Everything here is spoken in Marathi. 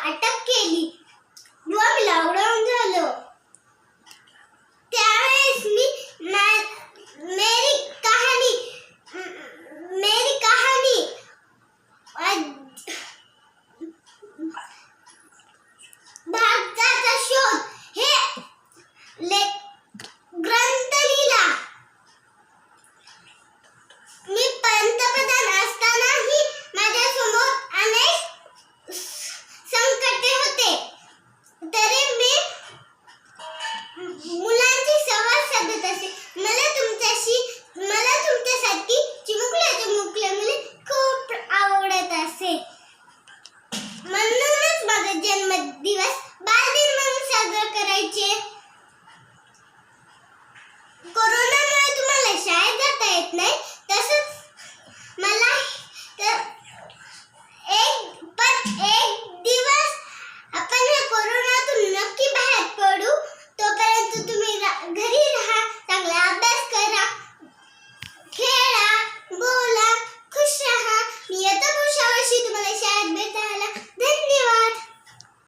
अटक केली व लॉकडाऊन झालं. त्यावेळेस मी मेरी कहाणी भारताचा शोध हे ग्रंथ लिहिला. मी पंतप्रधान असतानाही माझ्यासमोर अनेक संकटे होते, तरी मी मुलांची संवाद साधत असे. मला तुमच्यासारखी चिमुकल्या मुले खूप आवडत असे. म्हणूनच माझा जन्मदिवस बालदिन म्हणून साजरा करायचे. कोरोनामुळे तुम्हाला शाळेत जाता येत नाही,